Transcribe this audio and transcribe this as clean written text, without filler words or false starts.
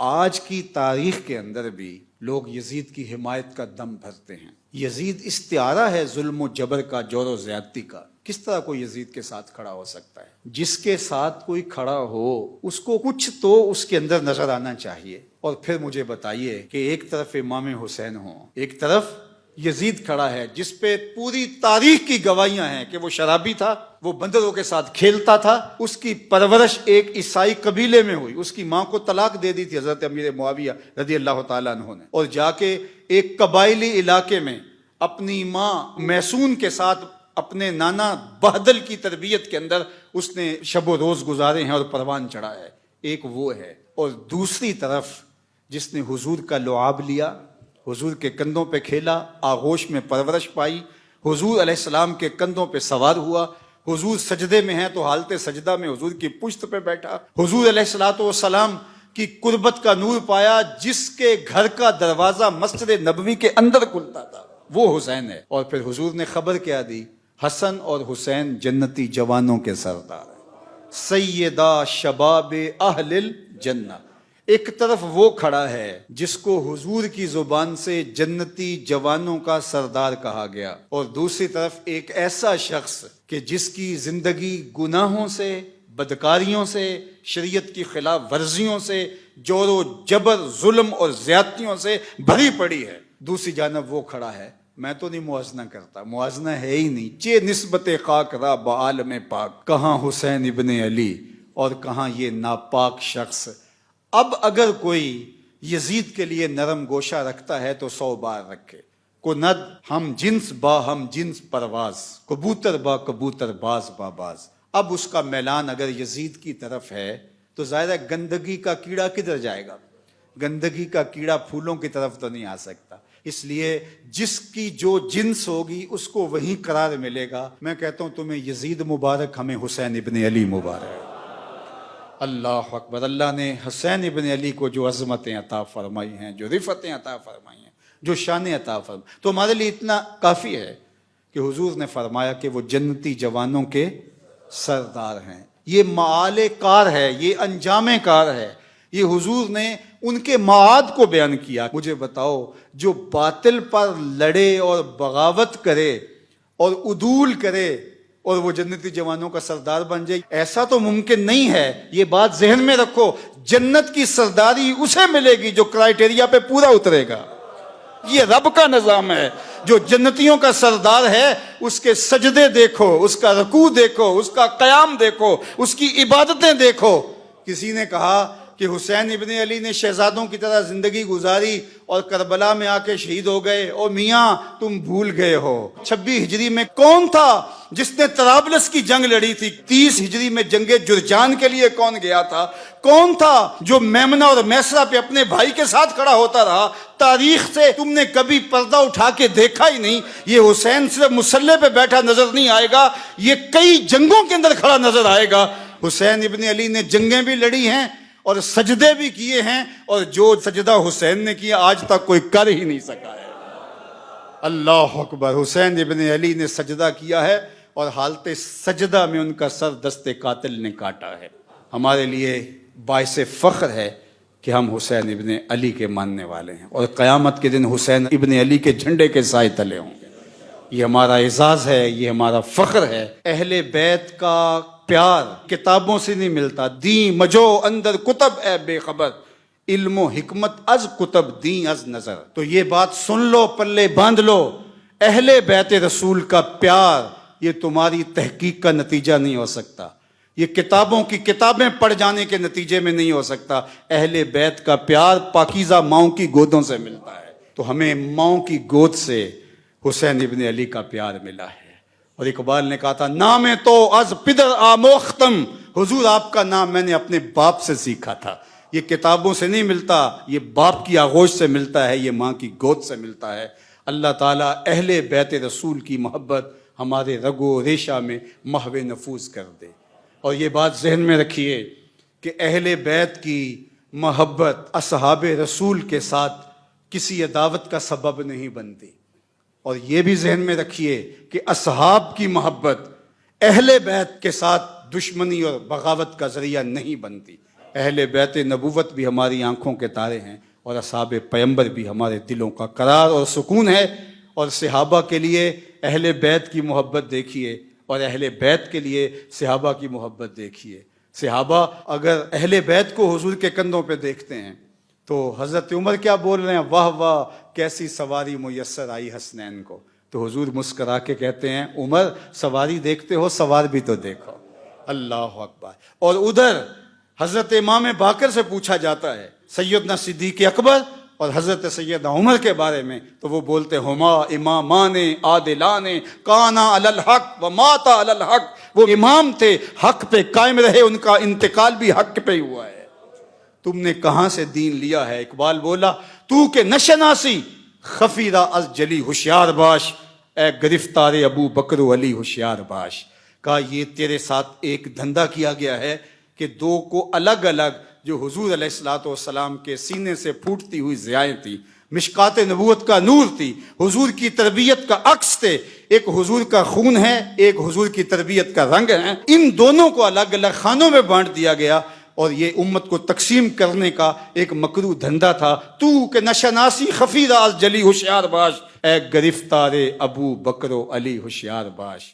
آج کی تاریخ کے اندر بھی لوگ یزید کی حمایت کا دم بھرتے ہیں۔ یزید استعارہ ہے ظلم و جبر کا، جور و زیادتی کا۔ کس طرح کوئی یزید کے ساتھ کھڑا ہو سکتا ہے؟ جس کے ساتھ کوئی کھڑا ہو اس کو کچھ تو اس کے اندر نظر آنا چاہیے۔ اور پھر مجھے بتائیے کہ ایک طرف امام حسین ہوں، ایک طرف یزید کھڑا ہے جس پہ پوری تاریخ کی گواہیاں ہیں کہ وہ شرابی تھا، وہ بندروں کے ساتھ کھیلتا تھا، اس کی پرورش ایک عیسائی قبیلے میں ہوئی، اس کی ماں کو طلاق دے دی تھی حضرت امیر معاویہ رضی اللہ تعالیٰ عنہ نے، اور جا کے ایک قبائلی علاقے میں اپنی ماں میسون کے ساتھ اپنے نانا بہدل کی تربیت کے اندر اس نے شب و روز گزارے ہیں اور پروان چڑھا ہے۔ ایک وہ ہے، اور دوسری طرف جس نے حضور کا لعاب لیا، حضور کے کندھوں پہ کھیلا، آغوش میں پرورش پائی، حضور علیہ السلام کے کندھوں پہ سوار ہوا، حضور سجدے میں ہیں تو حالت سجدہ میں حضور کی پشت پہ بیٹھا، حضور علیہ السلام کی قربت کا نور پایا، جس کے گھر کا دروازہ مسجد نبوی کے اندر کھلتا تھا، وہ حسین ہے۔ اور پھر حضور نے خبر کیا دی؟ حسن اور حسین جنتی جوانوں کے سردار ہیں، سیدہ شباب اہل الجنہ۔ ایک طرف وہ کھڑا ہے جس کو حضور کی زبان سے جنتی جوانوں کا سردار کہا گیا، اور دوسری طرف ایک ایسا شخص کہ جس کی زندگی گناہوں سے، بدکاریوں سے، شریعت کی خلاف ورزیوں سے، جور و جبر، ظلم اور زیادتیوں سے بھری پڑی ہے۔ دوسری جانب وہ کھڑا ہے، میں تو نہیں موازنہ کرتا، موازنہ ہے ہی نہیں، چے نسبت خاک را بعالم پاک، کہاں حسین ابن علی اور کہاں یہ ناپاک شخص۔ اب اگر کوئی یزید کے لیے نرم گوشہ رکھتا ہے تو 100 بار رکھے۔ کند ہم جنس با ہم جنس پرواز، کبوتر با کبوتر باز با باز۔ اب اس کا میلان اگر یزید کی طرف ہے تو ظاہر ہے گندگی کا کیڑا کدھر جائے گا؟ گندگی کا کیڑا پھولوں کی طرف تو نہیں آ سکتا، اس لیے جس کی جو جنس ہوگی اس کو وہی قرار ملے گا۔ میں کہتا ہوں تمہیں یزید مبارک، ہمیں حسین ابن علی مبارک۔ اللہ اکبر۔ اللہ نے حسین ابن علی کو جو عظمتیں عطا فرمائی ہیں، جو رفعتیں عطا فرمائی ہیں، جو شان عطا فرمائی، تو ہمارے لیے اتنا کافی ہے کہ حضور نے فرمایا کہ وہ جنتی جوانوں کے سردار ہیں۔ یہ معال کار ہے، یہ انجام کار ہے، یہ حضور نے ان کے معاد کو بیان کیا۔ مجھے بتاؤ، جو باطل پر لڑے اور بغاوت کرے اور عدول کرے اور وہ جنتی جوانوں کا سردار بن جائے، ایسا تو ممکن نہیں ہے۔ یہ بات ذہن میں رکھو، جنت کی سرداری اسے ملے گی جو کرائیٹیریا پہ پورا اترے گا۔ یہ رب کا نظام ہے۔ جو جنتیوں کا سردار ہے اس کے سجدے دیکھو، اس کا رکوع دیکھو، اس کا قیام دیکھو، اس کی عبادتیں دیکھو۔ کسی نے کہا کہ حسین ابن علی نے شہزادوں کی طرح زندگی گزاری اور کربلا میں آ کے شہید ہو گئے۔ او میاں، تم بھول گئے ہو 26 ہجری میں کون تھا جس نے طرابلس کی جنگ لڑی تھی؟ 30 ہجری میں جنگ جرجان کے لیے کون گیا تھا؟ کون تھا جو میمنہ اور میسرہ پہ اپنے بھائی کے ساتھ کھڑا ہوتا رہا؟ تاریخ سے تم نے کبھی پردہ اٹھا کے دیکھا ہی نہیں۔ یہ حسین صرف مسلح پہ بیٹھا نظر نہیں آئے گا، یہ کئی جنگوں کے اندر کھڑا نظر آئے گا۔ حسین ابن علی نے جنگیں بھی لڑی ہیں اور سجدے بھی کیے ہیں، اور جو سجدہ حسین نے کیا آج تک کوئی کر ہی نہیں سکا ہے۔ اللہ اکبر۔ حسین ابن علی نے سجدہ کیا ہے اور حالت سجدہ میں ان کا سر دست قاتل نے کاٹا ہے۔ ہمارے لیے باعث فخر ہے کہ ہم حسین ابن علی کے ماننے والے ہیں، اور قیامت کے دن حسین ابن علی کے جھنڈے کے سائے تلے ہوں گے۔ یہ ہمارا اعزاز ہے، یہ ہمارا فخر ہے۔ اہل بیت کا پیار کتابوں سے نہیں ملتا۔ دین مجو اندر کتب اے بے خبر، علم و حکمت از کتب دین از نظر۔ تو یہ بات سن لو، پلے باندھ لو، اہل بیت رسول کا پیار یہ تمہاری تحقیق کا نتیجہ نہیں ہو سکتا، یہ کتابوں کی کتابیں پڑھ جانے کے نتیجے میں نہیں ہو سکتا۔ اہل بیت کا پیار پاکیزہ ماؤں کی گودوں سے ملتا ہے۔ تو ہمیں ماؤں کی گود سے حسین ابن علی کا پیار ملا ہے۔ اور اقبال نے کہا تھا، نام تو از پدر آموختم، حضور آپ کا نام میں نے اپنے باپ سے سیکھا تھا۔ یہ کتابوں سے نہیں ملتا، یہ باپ کی آغوش سے ملتا ہے، یہ ماں کی گود سے ملتا ہے۔ اللہ تعالیٰ اہل بیت رسول کی محبت ہمارے رگ و ریشہ میں محو نفوذ کر دے۔ اور یہ بات ذہن میں رکھیے کہ اہل بیت کی محبت اصحاب رسول کے ساتھ کسی عداوت کا سبب نہیں بنتی، اور یہ بھی ذہن میں رکھیے کہ اصحاب کی محبت اہل بیت کے ساتھ دشمنی اور بغاوت کا ذریعہ نہیں بنتی۔ اہل بیت نبوت بھی ہماری آنکھوں کے تارے ہیں، اور اصحاب پیمبر بھی ہمارے دلوں کا قرار اور سکون ہے۔ اور صحابہ کے لیے اہل بیت کی محبت دیکھیے، اور اہل بیت کے لیے صحابہ کی محبت دیکھیے۔ صحابہ اگر اہل بیت کو حضور کے کندھوں پہ دیکھتے ہیں تو حضرت عمر کیا بول رہے ہیں؟ واہ واہ کیسی سواری میسر آئی حسنین کو۔ تو حضور مسکرا کے کہتے ہیں عمر سواری دیکھتے ہو، سوار بھی تو دیکھو۔ اللہ اکبر۔ اور ادھر حضرت امام باقر سے پوچھا جاتا ہے سیدنا صدیق اکبر اور حضرت سیدنا عمر کے بارے میں، تو وہ بولتے ہما امامان عادلان کانا علی الحق و ماتا علی الحق۔ وہ امام تھے، حق پہ قائم رہے، ان کا انتقال بھی حق پہ ہی ہوا ہے۔ تم نے کہاں سے دین لیا ہے؟ اقبال بولا تو کہ نشناسی خفیرہ از جلی ہوشیار باش، اے گرفتار ابو بکر و علی ہوشیار باش۔ کہا یہ تیرے ساتھ ایک دھندا کیا گیا ہے کہ دو کو الگ الگ، جو حضور علیہ الصلوۃ والسلام کے سینے سے پھوٹتی ہوئی ضیائیں تھیں، مشکات نبوت کا نور تھی، حضور کی تربیت کا عکس تھے، ایک حضور کا خون ہے، ایک حضور کی تربیت کا رنگ ہے، ان دونوں کو الگ الگ خانوں میں بانٹ دیا گیا، اور یہ امت کو تقسیم کرنے کا ایک مکروہ دھندا تھا۔ تو کہ نشناسی خفیرہ از جلی ہوشیار باش، اے گرفتار ابو بکر و علی ہوشیار باش۔